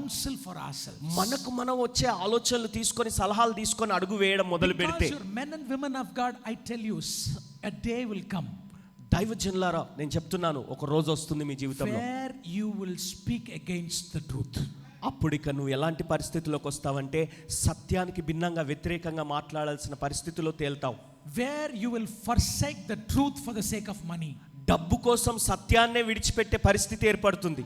counsel for ourselves. మనకు మనం వచ్చే ఆలోచనలు తీసుకొని సలహాలు తీసుకొని అడుగు వేయడం మొదలు పెడితే, Because you're men and women of God, I tell you, a day will come. దైవజనులారా నేను చెప్తున్నాను, ఒక రోజు వస్తుంది మీ జీవితంలో where you will speak against the truth. అప్పుడు ఇక నువ్వు ఎలాంటి పరిస్థితుల్లోకి వస్తావంటే సత్యానికి భిన్నంగా వ్యతిరేకంగా మాట్లాడాల్సిన పరిస్థితిలో తేల్తావు. Where you will forsake the truth for the sake of money. డబ్బు కోసం సత్యాన్నే విడిచిపెట్టే పరిస్థితి ఏర్పడుతుంది.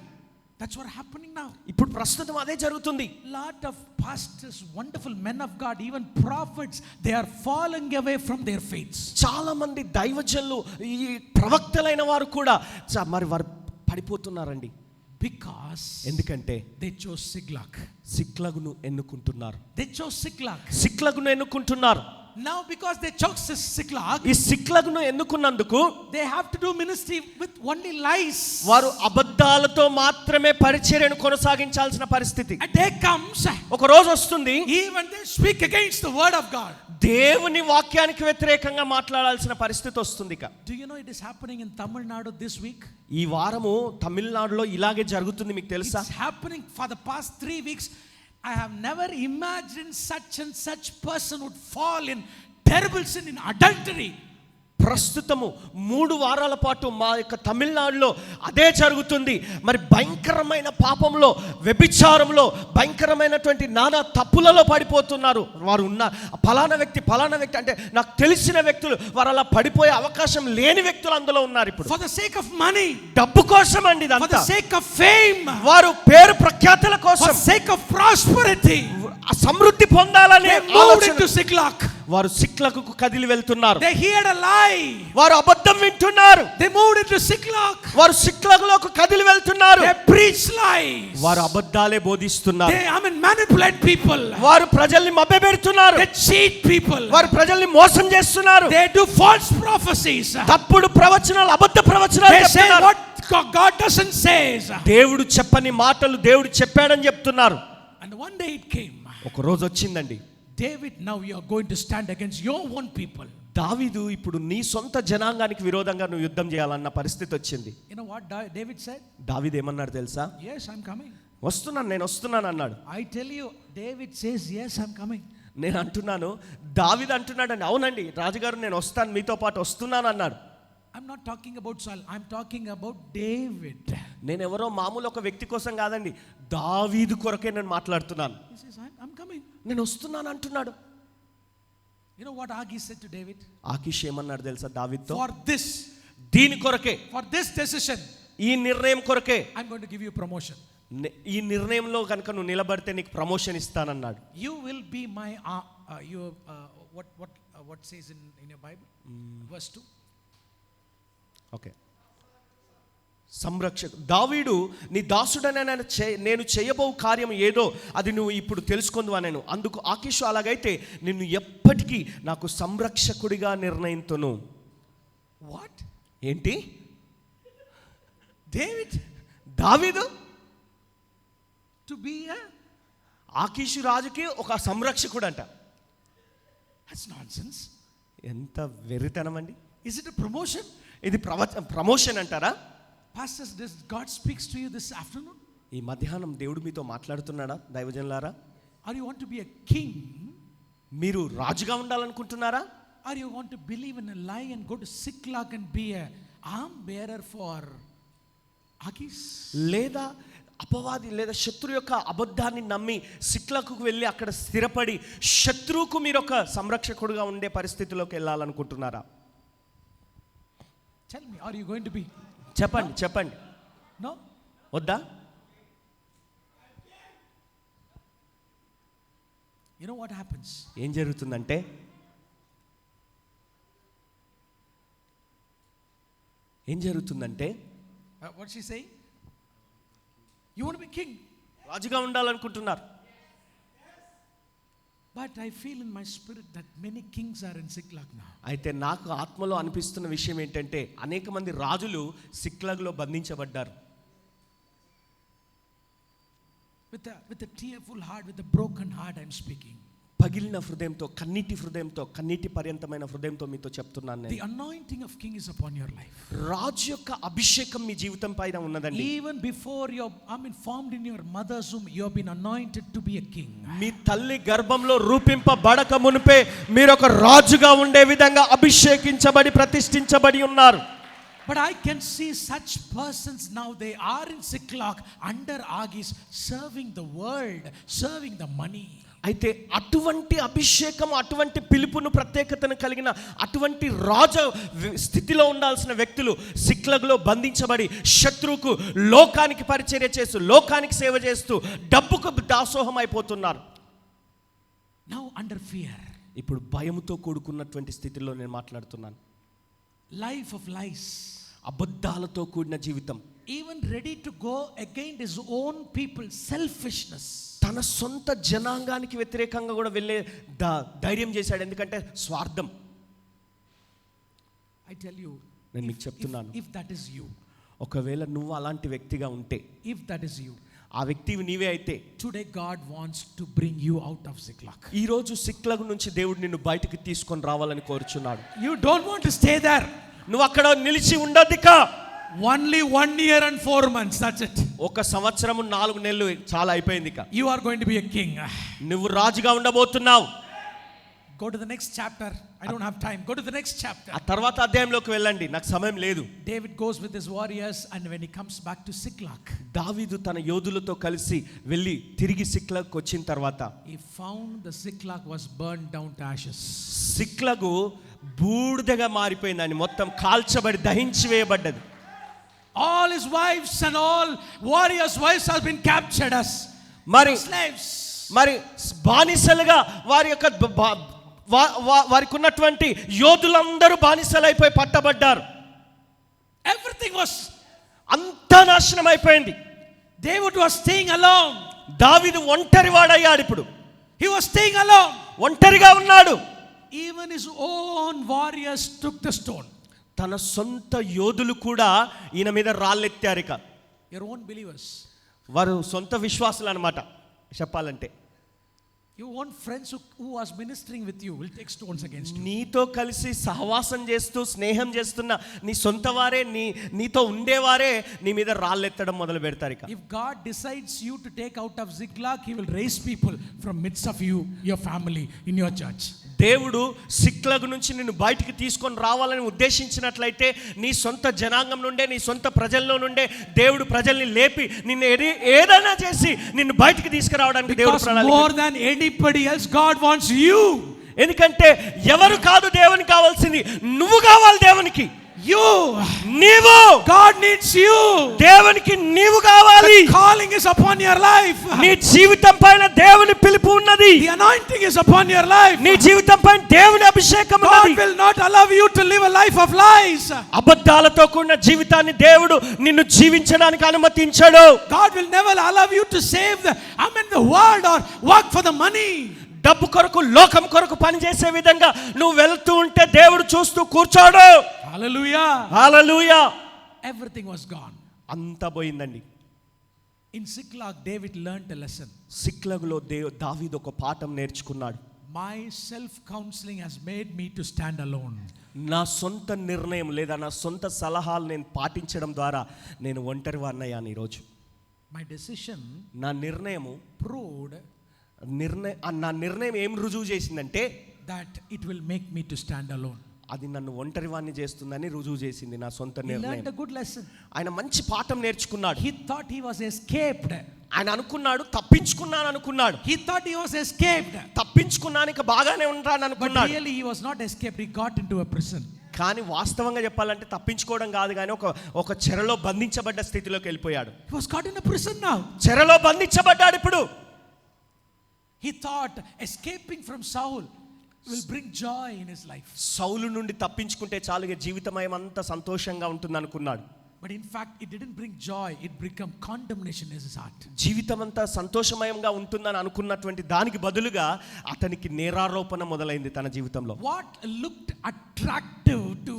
That's what happening now. ఇప్పుడు ప్రస్తుతం అదే జరుగుతుంది. Lot of pastors, wonderful men of God, even prophets, they are falling away from their faiths. చాలా మంది దైవజనులు, ఈ ప్రవక్తలైన వారు కూడా మరి వారు పడిపోతున్నారండి. Because ఎందుకంటే they chose Siklag. సిక్లగును ఎన్నుకుంటున్నారు. They chose Siklag. సిక్లగును ఎన్నుకుంటున్నారు. Now because they chose Siklag, ఈ సిక్లగును ఎన్నుకున్నందుకు they have to do ministry with only lies. వారు అబద్ధాలతో మాత్రమే పరిచర్యను కొనసాగించాల్సిన పరిస్థితి. A day comes, ఒక రోజు వస్తుంది, even they speak against the word of God. దేవుని వాక్యానికి వ్యతిరేకంగా మాట్లాడాల్సిన పరిస్థితి వస్తుంది. ఇక Do you know it is happening in Tamil Nadu this week? ఈ వారము తమిళనాడులో ఇలాగే జరుగుతుంది, మీకు తెలుసా? It's happening for the past 3 weeks. I have never imagined such and such person would fall in terrible sin, in adultery. ప్రస్తుతము 3 వారాల పాటు మా యొక్క తమిళనాడులో అదే జరుగుతుంది. మరి భయంకరమైన పాపంలో, వ్యభిచారంలో, భయంకరమైనటువంటి నానా తప్పులలో పడిపోతున్నారు. వారు ఉన్న ఫలానా వ్యక్తి అంటే నాకు తెలిసిన వ్యక్తులు, వారు అలా పడిపోయే అవకాశం లేని వ్యక్తులు అందులో ఉన్నారు. ఇప్పుడు For the sake of money, డబ్బు కోసం అండి for ఇదంతా. the sake of fame, వారు పేరు ప్రఖ్యాతుల for కోసం, the sake of prosperity, సమృద్ధి పొందాలనే they moved ఆలోచన, into Siklag. వారు సిక్లకు కదిలి వెళ్తున్నారు. They heard a lie. వారు అబద్ధం వింటున్నారు. They moved into Siklag. వారు సిక్లగులోకి కదిలి వెళ్తున్నారు. They preach lies. వారు అబద్ధాలే బోధిస్తున్నారు. They manipulate people. వారు ప్రజల్ని మభ్యపెడుతున్నారు. They cheat people. వారు ప్రజల్ని మోసం చేస్తున్నారు. They do false prophecies. తప్పుడు ప్రవచనాలు, అబద్ధ ప్రవచనాలు They say చెప్తున్నారు. what God doesn't say. దేవుడు చెప్పని మాటలు దేవుడు చెప్పాడని చెప్తున్నారు. And one day it came. ఒక రోజు వచ్చిందండి. David, now you are going to stand against your own people. దావీదు, ఇప్పుడు నీ సొంత జనాంగానికి విరోధంగా నువ్వు యుద్ధం చేయాలన్న పరిస్థితి వచ్చింది. You know what David said? దావీదు ఏమన్నాడు తెలుసా? Yes, I'm coming. నేను వస్తున్నాను అన్నాడు. I tell you, David says, yes, I'm coming. నేను అంటున్నాను, దావీదు అంటున్నాడండి. అవునండి రాజుగారు, నేను వస్తాను, మీతో పాటు వస్తున్నాను అన్నాడు. I'm not talking about Saul, I'm talking about David. నేను ఎవరో మామూలు ఒక వ్యక్తి కోసం కాదండి, దావీదు కొరకే నేను మాట్లాడుతున్నాను. He says, I'm coming. నేను వస్తున్నాను అంటున్నాడు. You know what Achish said to David? ఆకీష్ ఏమన్నాడు తెలుసా దావీదుతో? For this, దీని కొరకే, for this decision, ఈ నిర్ణయం కొరకే I'm going to give you promotion. ఈ నిర్ణయంలో కనుక నువ్వు నిలబడితే నీకు ప్రమోషన్ ఇస్తానన్నాడు. You will be my what says in your Bible? Verse 2. Okay, సంరక్షకు దావీదు, నీ దాసుడనే నేను చేయబో కార్యం ఏదో అది నువ్వు ఇప్పుడు తెలుసుకుందు అనేను. అందుకు ఆకీషు, అలాగైతే నిన్ను ఎప్పటికీ నాకు సంరక్షకుడిగా నిర్ణయింతును. వాట్? ఏంటి? దావీదు టు బి ఆకీషు రాజుకి ఒక సంరక్షకుడు అంట. That's nonsense. ఎంత వెర్రితనం అండి. Is it a promotion? ఇది ప్రమోషన్ అంటారా? Pastors, does God speaks to you this afternoon? ఈ మధ్యాహ్నం దేవుడు మీతో మాట్లాడుతున్నాడా దైవజనులారా? Or you want to be a king? మీరు రాజుగా ఉండాలనుకుంటున్నారా? Or you want to believe in a lie and go to Siklag and be a arm bearer for Achish? లేదా అపవాది లేదా శత్రు యొక్క అబద్ధాన్ని నమ్మి సిక్లకు వెళ్ళి అక్కడ స్థిరపడి శత్రువుకు మీరు ఒక సంరక్షకుడుగా ఉండే పరిస్థితిలోకి వెళ్ళాలనుకుంటున్నారా? Tell me, are you going to be? చెప్పండి. No? వద్దా? You know what happens? ఏం జరుగుతుందంటే what's she saying? You want to be king? రాజుగా ఉండాలనుకుంటున్నారు. But I feel in my spirit that many kings are in Siklag now. అయితే నాకు ఆత్మలో అనిపిస్తున్న విషయం ఏంటంటే అనేక మంది రాజులు సిక్లగ్లో బంధించబడ్డారు. With a tearful heart, with a broken heart I'm speaking. పగిలిన హృదయంతో, కన్నీటి హృదయంతో, కన్నీటి పర్యంతమైన హృదయంతో మీతో చెప్తున్నాను నేను. The anointing of king is upon your life. రాజు యొక్క అభిషేకం మీ జీవితం పైన ఉన్నదండి. Even before formed in your mother's womb, you have been anointed to be a king. మీ తల్లి గర్భంలో రూపింపబడక మునిపే మీరు ఒక రాజుగా ఉండే విధంగా అభిషేకించబడి ప్రతిష్ఠించబడి ఉన్నారు. But I can see such persons now, they are in Ziklag under Agis, serving the world, serving the money. అయితే అటువంటి అభిషేకం, అటువంటి పిలుపును, ప్రత్యేకతను కలిగిన అటువంటి రాజు స్థితిలో ఉండాల్సిన వ్యక్తులు సిక్లగ్లో బంధించబడి శత్రువుకు, లోకానికి పరిచర్య చేస్తూ, లోకానికి సేవ చేస్తూ డబ్బుకు దాసోహం అయిపోతున్నారు. Now under fear. ఇప్పుడు భయముతో కూడుకున్నటువంటి స్థితిలో నేను మాట్లాడుతున్నాను. Life of lies. అబద్ధాలతో కూడిన జీవితం. Even ready to go against his own people, selfishness. తన సొంత జనాంగానికి వ్యతిరేకంగా కూడా వెళ్ళే ధైర్యం చేశాడు. ఎందుకంటే స్వార్థం. I tell you, నేను మీకు చెప్తున్నాను, if that is you, ఒకవేళ నువ్వు అలాంటి వ్యక్తిగా ఉంటే, if that is you, ఆ వ్యక్తివి నీవే అయితే, today God wants to bring you out of Ziklag. ఈ రోజు సిక్లగ్ నుంచి దేవుడు నిన్ను బయటికి తీసుకొని రావాలని కోరుచున్నాడు. You don't want to stay there. నువ్వు అక్కడ నిలిచి ఉండొద్దిక. Only 1 year and 4 months, that's it. ఒక సంవత్సరము 4 నెలలు చాలా అయిపోయింది. ఇక You are going to be a king. నువ్వు రాజుగా ఉండబోతున్నావు. Go to the next chapter. I don't have time. Go to the next chapter. ఆ తర్వాత అధ్యాయంలోకి వెళ్ళండి, నాకు సమయం లేదు. David goes with his warriors, and when he comes back to Ziklag, దావీదు తన యోధులతో కలిసి వెళ్ళి తిరిగి సిక్లగ్ వచ్చిన తర్వాత he found the Ziklag was burned down to ashes. సిక్లగు బూడిదగా మారిపోయింది. అని మొత్తం కాల్చబడి దహించి వేయబడ్డది. All his wives and all warriors' wives have been captured as slaves. మరి బానిసలుగా వారికి ఉన్నటువంటి యోధులందరూ బానిసలైపోయి పట్టబడ్డారు. Everything was అంతా నాశనం అయిపోయింది. David was staying alone. దావీదు ఒంటరి వాడయ్యాడు. ఇప్పుడు he was staying alone. ఒంటరిగా ఉన్నాడు. Even his own warriors took the stone. తన సొంత యోధులు కూడా ఈయన మీద రాళ్ళెత్తారు. ఇక your own believers, వారు సొంత విశ్వాసులు అన్నమాట చెప్పాలంటే. your own friends who was ministering with you will take stones against you. నీతో కలిసి సహవాసం చేస్తూ స్నేహం చేస్తున్న నీ సొంత వారే, నీతో ఉండేవారే నీ మీద రాళ్ళెత్తడం మొదలు పెడతారు. ఇక if God decides you to take out of Ziklag, he will raise people from midst of you, your family, in your church. దేవుడు సిక్లగ్ నుంచి నిన్ను బయటికి తీసుకొని రావాలని ఉద్దేశించినట్లయితే నీ సొంత జనాంగం నుండే, నీ సొంత ప్రజల్లో నుండే దేవుడు ప్రజల్ని లేపి నిన్ను ఏదైనా చేసి నిన్ను బయటికి తీసుకురావడానికి దేవుడు ప్రణాళిక. More than anybody else, God wants you. ఎందుకంటే ఎవరు కాదు దేవునికి కావాల్సింది, నువ్వు కావాలి దేవునికి. నీవు, God needs you. దేవునికి నీవు కావాలి. The calling is upon your life. నీ జీవితం పైన దేవుని పిలుపు ఉన్నది. The anointing is upon your life. నీ జీవితం పైన దేవుని అభిషేకం ఉన్నది. God will not allow you to live a life of lies. అబద్ధాలతో కూడిన జీవితాన్ని దేవుడు నిన్ను జీవించడానికి అనుమతించడు. God will never allow you to save the world or work for the money. డబ్బు కొరకు, లోకం కొరకు పనిచేసే విధంగా నువ్వు వెళ్తూ ఉంటే దేవుడు చూస్తూ కూర్చోడు. హల్లెలూయా, హల్లెలూయా. Everything was gone. అంతా పోయిందండి. In Ziklag, David learned a lesson. సిక్లగ్లో దావీదు ఒక పాఠం నేర్చుకున్నాడు. My self counseling has made me to stand alone. నా సొంత నిర్ణయం లేదా నా సొంత సలహాలు నేను పాటించడం ద్వారా నేను ఒంటరి వాడినయ్యాను. ఈరోజు my decision, నా నిర్ణయము proved, నా నిర్ణయం ఏం రుజువు చేసిందంటే that it will make me to stand alone. అది నన్ను ఒంటరి వాడిని చేస్తుందని రుజువు చేసింది నా సొంత నిర్ణయం. He learned a good lesson. ఆయన మంచి పాఠం నేర్చుకున్నాడు. He thought he was escaped. ఆయన అనుకున్నాడు తప్పించుకున్నాను అనుకున్నాడు. He thought he was escaped. తప్పించుకున్నాను, ఇక బాగానే ఉంటాను అనుకున్నాడు. But really he was not escaped. He got into a prison. కానీ వాస్తవంగా చెప్పాలంటే తప్పించుకోవడం కాదు, కానీ ఒక చెరలో బంధించబడ్డ స్థితిలోకి వెళ్ళిపోయాడు. He was caught in a prison now. చెరలో బంధించబడ్డాడు. ఇప్పుడు he thought escaping from Saul will bring joy in his life. సౌలు నుండి తప్పించుకుంటే చాలుగా జీవితమయం అంతా సంతోషంగా ఉంటుంది అనుకున్నాడు. But in fact it didn't bring joy, it became condemnation in his heart. జీవితం అంతా సంతోషమయంగా ఉంటుందని అనుకున్నటువంటి దానికి బదులుగా అతనికి నేరారోపణ మొదలైంది తన జీవితంలో. What looked attractive to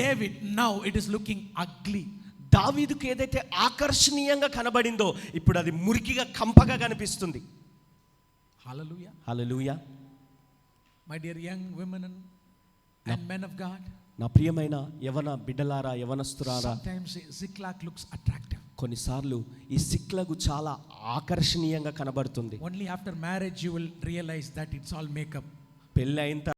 David, now it is looking ugly. దావీదుకు ఏదైతే ఆకర్షణీయంగా కనబడిందో ఇప్పుడు అది మురికిగా కంపగా కనిపిస్తుంది. హల్లెలూయా, హల్లెలూయా. My dear young women and men of God, నా ప్రియమైన యవన బిడ్డలారా, యవనస్తురారా, sometimes Ziklag looks attractive. కొన్నిసార్లు ఈ సిక్లగు చాలా ఆకర్షణీయంగా కనబడుతుంది. Only after marriage you will realize that it's all makeup. పెళ్ళి అయిన